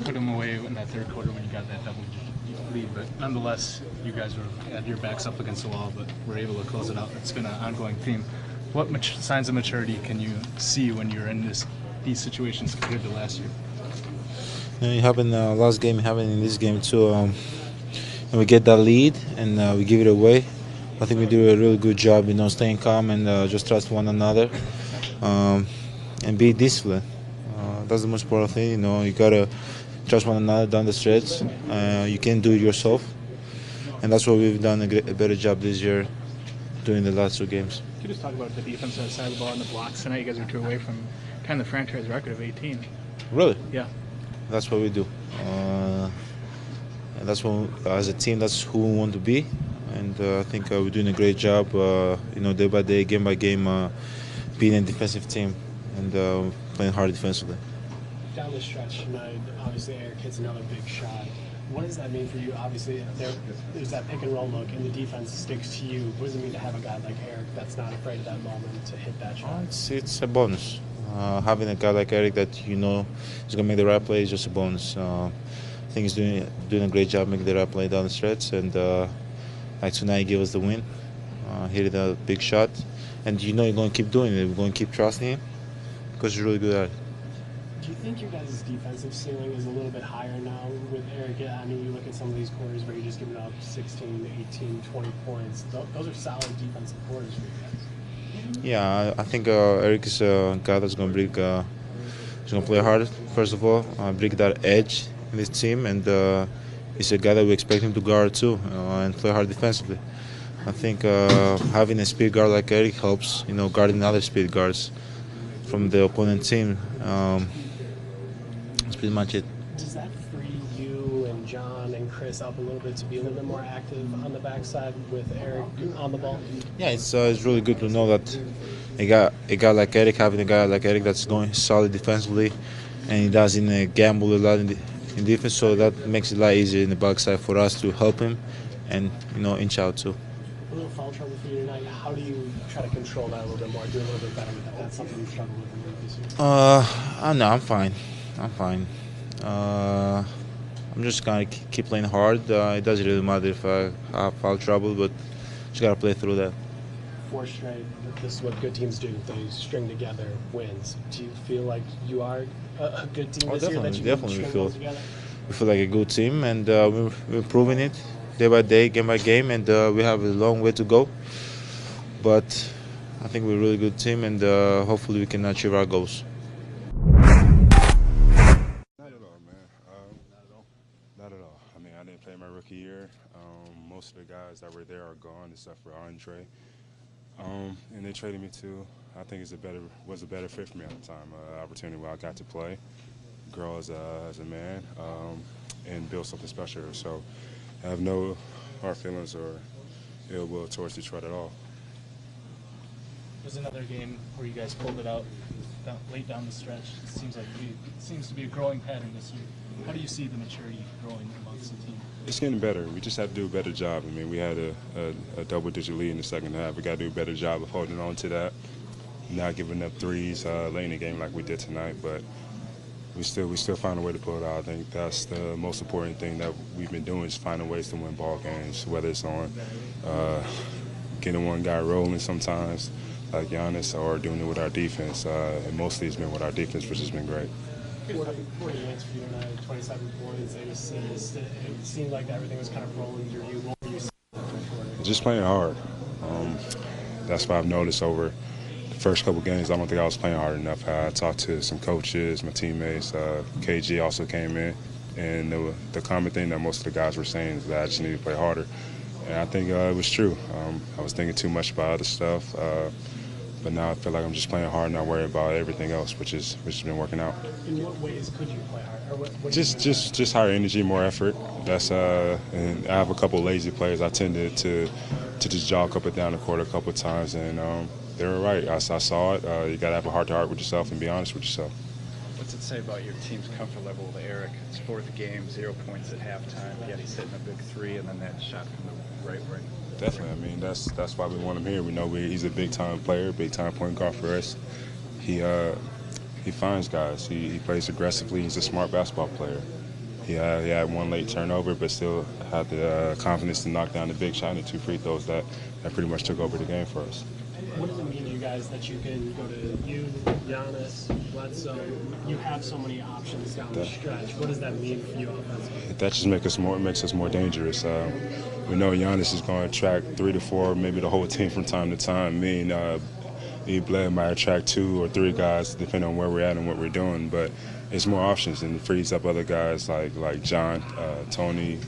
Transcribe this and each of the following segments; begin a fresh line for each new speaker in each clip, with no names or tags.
put them away in that third quarter when you got that double lead, but nonetheless, you guys had your backs up against the wall, but were able to close it out. It's been an ongoing theme. What signs of maturity can you see when you're in these situations compared to last year?
It happened last game, it happened in this game too. And we get that lead and we give it away. I think we do a really good job, staying calm and just trust one another and be disciplined. That's the most important thing. You gotta trust one another down the stretch. You can't do it yourself, and that's what we've done a better job this year during the last two games.
Can you just talk about the defensive side of the ball and the blocks tonight? You guys are 2 away from kind of the franchise record of 18.
Really?
Yeah.
That's what we do. And that's what, as a team, that's who we want to be. And I think we're doing a great job, day by day, game by game, being a defensive team and playing hard defensively.
Down the stretch tonight, obviously Eric hits another big shot. What does that mean for you? Obviously, there's that pick and roll look, and the defense sticks to you. What does it mean to have a guy like Eric that's not afraid of that moment to hit that shot?
It's a bonus. Having a guy like Eric that is going to make the right play is just a bonus. I think he's doing a great job making the right play down the stretch, and like tonight he gave us the win. Hit a big shot, and you're going to keep doing it. We're going to keep trusting him because he's really good at it.
Do you think your guys' defensive ceiling is a little bit higher now with Eric? I mean, you look at some of these quarters where you're just giving up 16, 18, 20 points. Those are solid defensive quarters for you guys.
Yeah, I think Eric is a guy that's going to bring, he's going to play hard, first of all, bring that edge in this team, and he's a guy that we expect him to guard too and play hard defensively. I think having a speed guard like Eric helps, guarding other speed guards from the opponent team. That's pretty much it.
Does that free you and John and Chris up a little bit to be a little bit more active on the backside with Eric on the ball?
Yeah, it's really good to know that a guy like Eric, having a guy like Eric that's going solid defensively, and he doesn't gamble a lot in defense, so that makes it a lot easier in the backside for us to help him and inch out too.
A little foul trouble for you tonight. How do you try to control that a little bit more, do a little bit better with that? That's something you've struggled with in the league this year.
No, I'm fine. I'm just gonna keep playing hard. It doesn't really matter if I have foul trouble, but just gotta play through that.
4 straight. This is what good teams do. They string together wins. Do you feel like you are a good team this year that you can string those together?
We feel like a good team, and we're proving it day by day, game by game, and we have a long way to go. But I think we're a really good team, and hopefully we can achieve our goals.
Not at all, man. Not at all. I mean, I didn't play my rookie year. Most of the guys that were there are gone, except for Andre. And they traded me to, I think was a better fit for me at the time. Opportunity where I got to play, grow as a man, and build something special. So I have no hard feelings or ill will towards Detroit at all.
There's another game where you guys pulled it out late down the stretch. It seems to be a growing pattern this year. How do you see the maturity growing amongst the team?
It's getting better. We just have to do a better job. I mean, we had a double-digit lead in the second half. We got to do a better job of holding on to that, not giving up threes late in the game like we did tonight. But we still find a way to pull it out. I think that's the most important thing that we've been doing is finding ways to win ball games, whether it's on getting one guy rolling sometimes, like Giannis, or doing it with our defense. And mostly it's been with our defense, which has been great.
40 points for you tonight, 27 points, 8 assists. It seemed like everything was kind of rolling through you. What were you seeing?
Just playing hard. That's what I've noticed over the first couple games. I don't think I was playing hard enough. I talked to some coaches, my teammates. KG also came in, and the common thing that most of the guys were saying is that I just need to play harder. And I think it was true. I was thinking too much about other stuff. But now I feel like I'm just playing hard, not worried about everything else, which has been working out.
In what ways could you play hard? Or what
Just higher energy, more effort. That's and I have a couple lazy players. I tended to just jog up and down the court a couple of times, and they were right. I saw it. You got to have a heart-to-heart with yourself and be honest with yourself.
What's it say about your team's comfort level with Eric? It's 4th game, 0 points at halftime, yet he's hitting a big 3, and then that shot from the right wing.
Definitely. I mean, that's why we want him here. We know he's a big-time player, big-time point guard for us. He finds guys. He plays aggressively. He's a smart basketball player. He had one late turnover, but still had the confidence to knock down the big shot and the 2 free throws that pretty much took over the game for us.
What does it mean to you guys that you can go to you, Giannis, Bledsoe? You have so many options down the stretch. What does that mean for you offensively?
That just makes us more dangerous. We know Giannis is going to attract 3 to 4, maybe the whole team from time to time. Me and Bled might attract 2 or 3 guys depending on where we're at and what we're doing, but it's more options and it frees up other guys like John, Tony,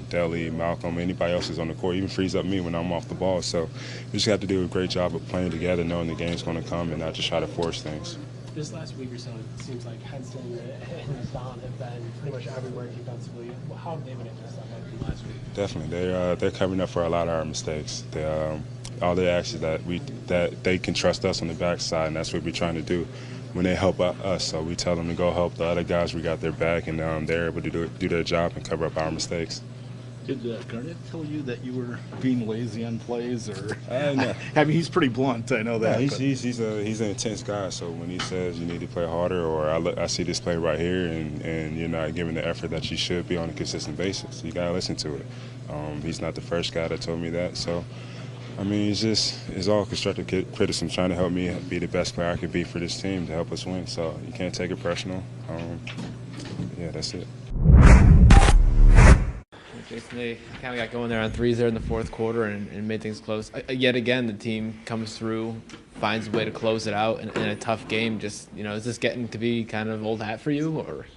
Deli, Malcolm, anybody else is on the court. Even frees up me when I'm off the ball. So we just have to do a great job of playing together, knowing the game's going to come, and not just try to force things.
This last week or so, it seems like Henson and Don have been pretty much everywhere defensively. How have they been able to step up from last week?
Definitely, they're covering up for a lot of our mistakes. All they ask is that they can trust us on the backside, and that's what we're trying to do when they help us. So we tell them to go help the other guys. We got their back, and they're able to do their job and cover up our mistakes.
Did Garnett tell you that you were being lazy on plays, or?
No.
I mean, he's pretty blunt. I know that.
Yeah, he's an intense guy. So when he says you need to play harder, or I see this play right here, and you're not giving the effort that you should be on a consistent basis, you gotta listen to it. He's not the first guy that told me that. So, I mean, it's all constructive criticism, trying to help me be the best player I could be for this team to help us win. So you can't take it personal. Yeah, that's it.
Jason, they kind of got going there on threes there in the fourth quarter and made things close. Yet again, the team comes through, finds a way to close it out in a tough game. Just, is this getting to be kind of old hat for you, or?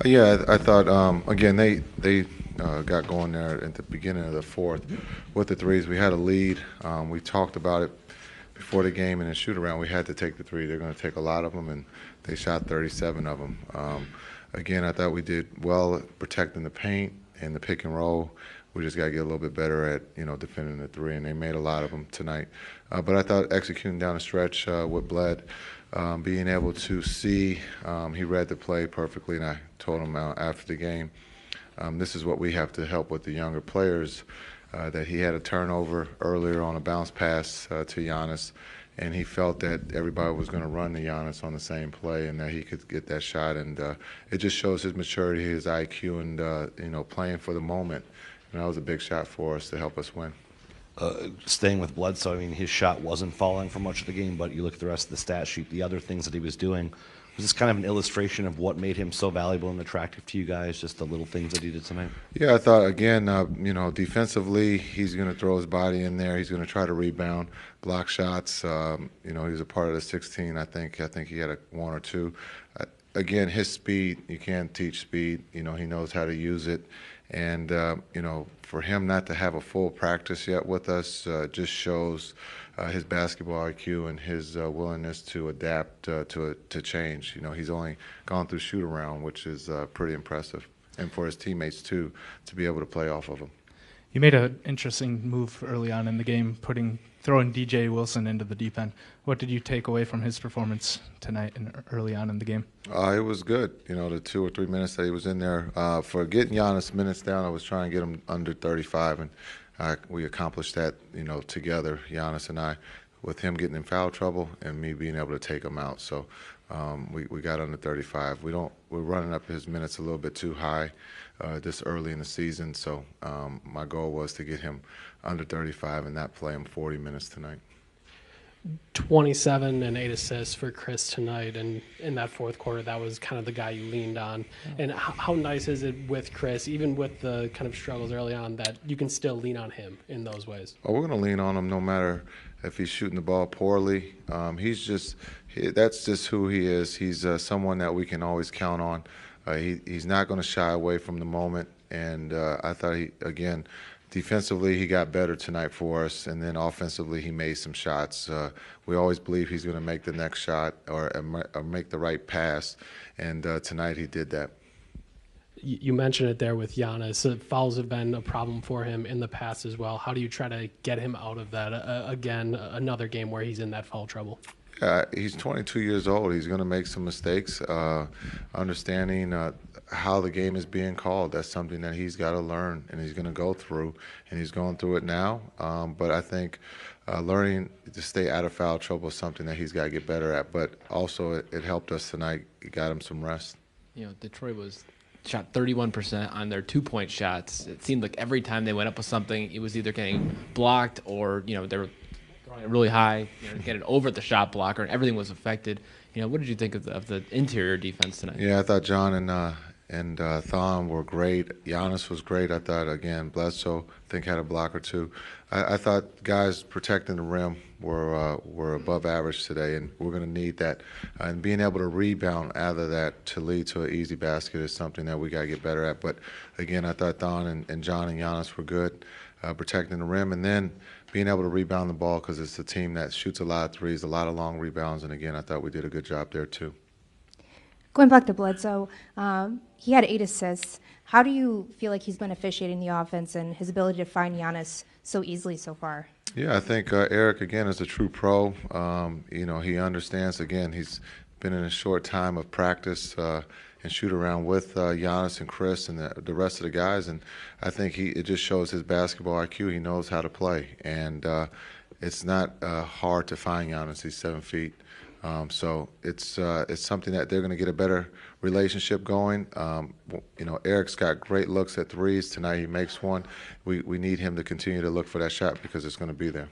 Yeah, I thought again they got going there at the beginning of the fourth with the threes. We had a lead. We talked about it before the game in the shoot-around. We had to take the three. They're going to take a lot of them, and they shot 37 of them. Again, I thought we did well at protecting the paint and the pick and roll. We just got to get a little bit better at defending the three, and they made a lot of them tonight. But I thought executing down the stretch with Bled, being able to see, he read the play perfectly, and I told him after the game, this is what we have to help with the younger players, that he had a turnover earlier on a bounce pass to Giannis, and he felt that everybody was going to run to Giannis on the same play and that he could get that shot. And it just shows his maturity, his IQ, and, playing for the moment. And that was a big shot for us to help us win.
Staying with Bledsoe, I mean, his shot wasn't falling for much of the game, but you look at the rest of the stat sheet, the other things that he was doing. Was this kind of an illustration of what made him so valuable and attractive to you guys, just the little things that he did tonight?
Yeah, I thought, again, defensively, he's going to throw his body in there. He's going to try to rebound, block shots. He was a part of the 16, I think. I think he had one or two. Again, his speed, you can't teach speed. He knows how to use it. And, for him not to have a full practice yet with us just shows his basketball IQ and his willingness to adapt to change. He's only gone through shoot-around, which is pretty impressive. And for his teammates, too, to be able to play off of him.
You made an interesting move early on in the game, throwing DJ Wilson into the deep end. What did you take away from his performance tonight and early on in the game?
It was good. The 2 or 3 minutes that he was in there. For getting Giannis minutes down, I was trying to get him under 35, and we accomplished that, together, Giannis and I, with him getting in foul trouble and me being able to take him out. So we got under 35. We're running up his minutes a little bit too high this early in the season. So my goal was to get him under 35 and not play him 40 minutes tonight.
27 and 8 assists for Chris tonight, and in that fourth quarter, that was kind of the guy you leaned on. And how nice is it with Chris, even with the kind of struggles early on, that you can still lean on him in those ways?
Oh, we're going to lean on him no matter if he's shooting the ball poorly. That's just who he is. He's someone that we can always count on. He's not going to shy away from the moment, and I thought defensively, he got better tonight for us, and then offensively, he made some shots. We always believe he's going to make the next shot or make the right pass, and tonight he did that.
You mentioned it there with Giannis. Fouls have been a problem for him in the past as well. How do you try to get him out of that? Again, another game where he's in that foul trouble.
He's 22 years old. He's going to make some mistakes. Understanding how the game is being called, that's something that he's got to learn, and he's going to go through, and he's going through it now. But I think learning to stay out of foul trouble is something that he's got to get better at. But also it helped us tonight. It got him some rest.
Detroit was shot 31% on their 2-point shots. It seemed like every time they went up with something, it was either getting blocked or they were throwing it really high, get it over the shot blocker, and everything was affected. What did you think of the interior defense tonight?
Yeah, I thought John and Thon were great. Giannis was great. I thought, again, Bledsoe, I think, had a block or two. I thought guys protecting the rim were above average today, and we're going to need that. And being able to rebound out of that to lead to an easy basket is something that we got to get better at. But, again, I thought Thon and John and Giannis were good protecting the rim. And then being able to rebound the ball because it's a team that shoots a lot of threes, a lot of long rebounds. And, again, I thought we did a good job there, too.
Going back to Bledsoe, he had 8 assists. How do you feel like he's been officiating the offense and his ability to find Giannis so easily so far?
Yeah, I think Eric, again, is a true pro. He understands, again, he's been in a short time of practice and shoot around with Giannis and Chris and the rest of the guys. And I think it just shows his basketball IQ. He knows how to play. And it's not hard to find Giannis. He's 7 feet. So it's something that they're going to get a better relationship going. Eric's got great looks at threes. Tonight he makes one. We need him to continue to look for that shot because it's going to be there.